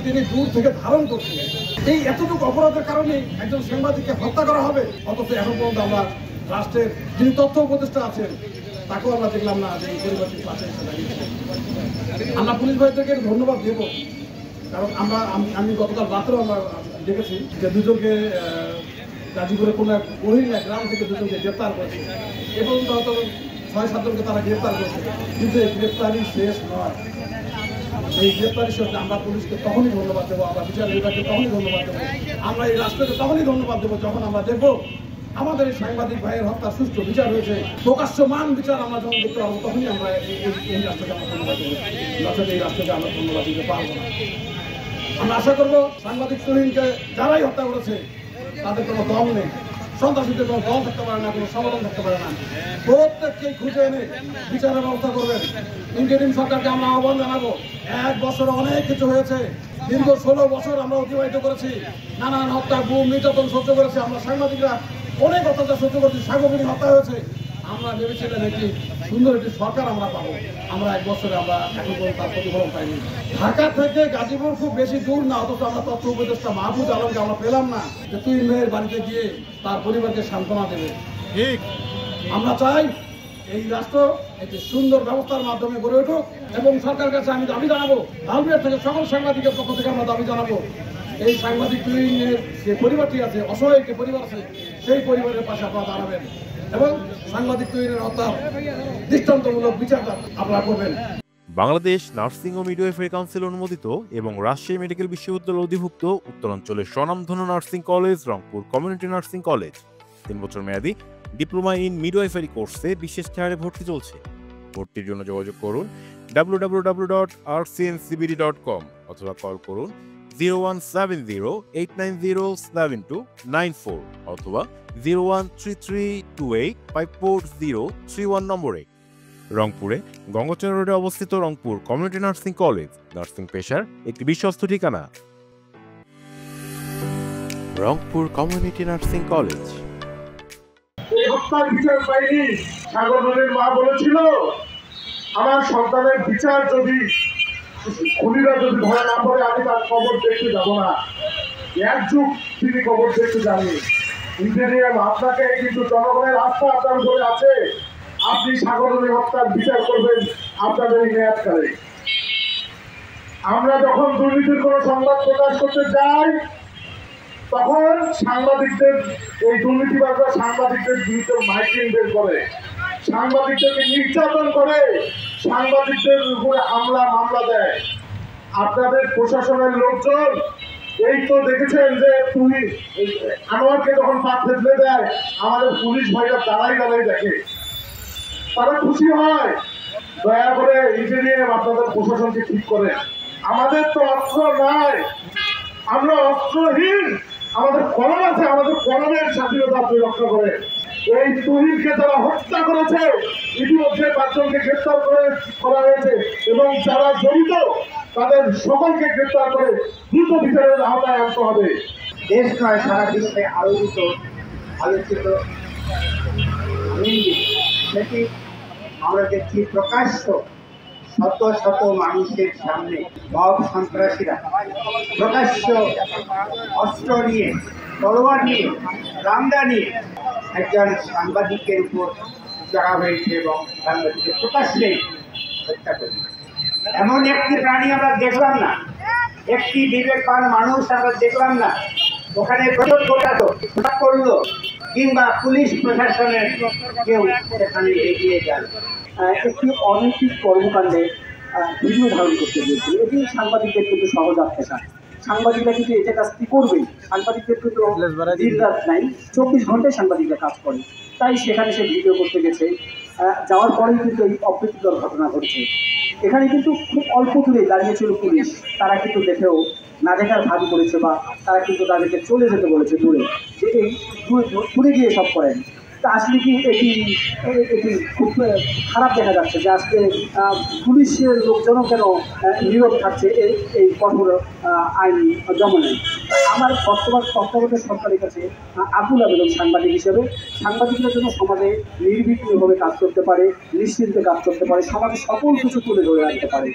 তিনি দূর থেকে ধারণ করছিলেন। এই এতটুকু অপরাধের কারণে একজন সাংবাদিককে হত্যা করা হবে, অথচ এখন পর্যন্ত আমরা রাষ্ট্রের যিনি তথ্য উপদেষ্টা আছেন তাকেও আমরা দেখলাম না যে এই পরিবারটির পাশে এসে দাঁড়িয়েছে। আমরা পুলিশ ভাইদেরকে ধন্যবাদ দেব, কারণ আমি গতকাল রাত্রেও আমরা দেখেছি যে দুজনকে গাজীপুরে কোনো এক মহিলা গ্রাম থেকে দুজনকে গ্রেপ্তার করেছে এবং হয়তো ৬-৭ জনকে তারা গ্রেপ্তার করেছে, কিন্তু এই গ্রেপ্তারি শেষ নয়। এই গ্রেপ্তারি শেষ আমরা পুলিশকে তখনই ধন্যবাদ দেবো, আমরা বিচার বিভাগকে তখনই ধন্যবাদ দেবো, আমরা এই রাষ্ট্রকে তখনই ধন্যবাদ দেবো যখন আমরা দেখবো আমাদের এই সাংবাদিক ভাইয়ের হত্যা সুষ্ঠু বিচার হয়েছে, প্রকাশ্যমান বিচার আমরা যখন দেখতে পারবো তখনই আমরা এই রাষ্ট্রকে আমরা ধন্যবাদ দেবো। নচেত এই রাষ্ট্রকে আমরা ধন্যবাদ দিতে পারবো না। আমরা আশা করবো সাংবাদিক তরুণকে যারাই হত্যা করেছে তাদের কোনো দল নেই, সন্ত্রাসীদের কোনো দল থাকতে পারে না, কোনো সংগঠন থাকতে পারে না, প্রত্যেককেই খুঁজে এনে বিচারের ব্যবস্থা করবেন। ইন্টারিম সরকারকে আমরা আহ্বান জানাবো, 1 বছরে অনেক কিছু হয়েছে, দীর্ঘ 16 বছর আমরা অতিবাহিত করেছি, নানান হত্যা গুম নির্যাতন সহ্য করেছি, আমরা সাংবাদিকরা অনেক অত্যাচার সহ্য করেছি, সাংবাদিক হত্যা হয়েছে। আমরা ভেবেছিলাম একটি সুন্দর একটি সরকার আমরা পাবো, আমরা 1 বছরে আমরা এখন পর্যন্ত তার প্রতিফলন পাইনি। ঢাকা থেকে গাজীপুর খুব বেশি দূর না, অথচ আমরা তথ্য উপদেষ্টা মাহফুজ আলমকে আমরা পেলাম না যে তুই মেয়ের বাড়িতে গিয়ে তার পরিবারকে সান্ত্বনা দেবে। ঠিক, আমরা চাই এই রাষ্ট্র একটি সুন্দর ব্যবস্থার মাধ্যমে গড়ে উঠুক এবং সরকারের কাছে আমি দাবি জানাবো, লালবিহাট থেকে সকল সাংবাদিকের পক্ষ থেকে আমরা দাবি জানাবো, এই সাংবাদিক তৈরির যে পরিবারটি আছে, অসহায় একটি পরিবার আছে, সেই পরিবারের পাশে আপনারা দাঁড়াবেন এবং সাংবাদিক তৈরির হত্যার দৃষ্টান্তমূলক বিচার আপনারা করবেন। বাংলাদেশ নার্সিং ও মিডওয়াইফারি কাউন্সিল অনুমোদিত এবং রাজশাহী মেডিকেল বিশ্ববিদ্যালয় অধিভুক্ত উত্তরাঞ্চলের স্বনামধন্য nursing college Rangpur community nursing college 3 বছর মেয়াদী ডিপ্লোমা ইন মিডওয়াইফারি কোর্সে বিশেষ ছাড়ে ভর্তি চলছে। ভর্তির জন্য যোগাযোগ করুন www.rcncbd.com অথবা কল করুন 01708907294 অথবা 013328543031 নম্বরে। রংপুরে গঙ্গাচড়া রোডে অবস্থিত Rangpur community nursing college, nursing পেশার একটি বিশ্বস্ত ঠিকানা। Rangpur community nursing college. এই হত্যার বিচার পাইনি, সাগরের মা বলেছিল আমার সন্তানের বিচার যদি খুনিরা যদি ধরা না পড়ে আমি তার কবর দেখতে যাব না। 1 যুগ তিনি কবর দেখতে যাননি। ইঞ্জিনিয়ার আপনাকে কিন্তু জনগণের আস্থা আপনার উপরে আছে, আপনি সাগরের হত্যার বিচার করবেন আপনাদের এই মেয়াদকালে। আমরা যখন দুর্নীতির কোনো সংবাদ প্রকাশ করতে যাই তখন সাংবাদিকদের এই দুর্নীতিবাদরা সাংবাদিকদের বিরুদ্ধে মাইকিং বের করে, সাংবাদিকদেরকে নির্যাতন করে, সাংবাদিকদের উপরে হামলা মামলা দেয়। আপনাদের প্রশাসনের লোকজন এই তো দেখেছেন যে তুমি আনোয়ারকে যখন পাক ফেলে দেয় আমাদের পুলিশ ভাইরা দাঁড়াই দেখে, তারা খুশি হয়। দয়া করে ইঞ্জিনিয়ার আপনাদের প্রশাসনকে ঠিক করে। আমাদের তো অস্ত্র নাই, আমরা অস্ত্রহীন, আমাদের কলম আছে, আমাদের কলমের স্বাধীনতা আপনি রক্ষা করে। এই তুহিনকে যারা হত্যা করেছে ইতিমধ্যে 5 জনকে গ্রেপ্তার করা হয়েছে এবং যারা জড়িত তাদের সকলকে গ্রেপ্তার করে দ্রুত বিচারের আওতায় আনতে হবে। দেশ নয় সারা বিশ্বে আলোচিত সেটি আমরা দেখছি প্রকাশ্য শত শত মানুষের সামনে মব সন্ত্রাসীরা প্রকাশ্য অস্ত্র নিয়ে, তলোয়ার নিয়ে, রামদা নিয়ে একজন সাংবাদিকের উপর চড়া হয়েছে এবং সাংবাদিকের প্রকাশ্যে হত্যা করেছে। এমন একটি প্রাণী আমরা দেখলাম না, একটি বিবেকবান মানুষ আমরা দেখলাম না ওখানে প্রচুর করলো কিংবা পুলিশ প্রশাসনের কেউ সেখানে এগিয়ে যান। একটি অনৈতিক কর্মকাণ্ডে ভিডিও ধারণ করতে গিয়েছিল, এটি সাংবাদিকদের কিন্তু সহজ পেশা। সাংবাদিকরা কিন্তু এটা কাজটি করবেই, সাংবাদিকদের কিন্তু দিন রাত নাই, 24 ঘন্টায় সাংবাদিকরা কাজ করে। তাই সেখানে সে ভিডিও করতে গেছে, যাওয়ার পরেই কিন্তু এই অপ্রীতিকর ঘটনা ঘটছে। এখানে কিন্তু খুব অল্প দূরে দাঁড়িয়েছিল পুলিশ, তারা কিন্তু দেখেও না দেখার ভাবি করেছে বা তারা কিন্তু তাদেরকে চলে যেতে বলেছে দূরে, যে এই দূরে গিয়ে সব করেন। তা আসলে কি এটি খুব খারাপ দেখা যাচ্ছে যে আজকে পুলিশের লোকজনও কেন নীরব থাকছে এই কঠোর আইন দমনে। আমার বর্তমান তত্ত্বাবধায়ক সরকারের কাছে আকুল আবেদন সাংবাদিক হিসেবে, সাংবাদিকরা যেন সমাজে নির্বিঘ্নভাবে কাজ করতে পারে, নিশ্চিন্তে কাজ করতে পারে, সমাজে সকল কিছু তুলে ধরে রাখতে পারে।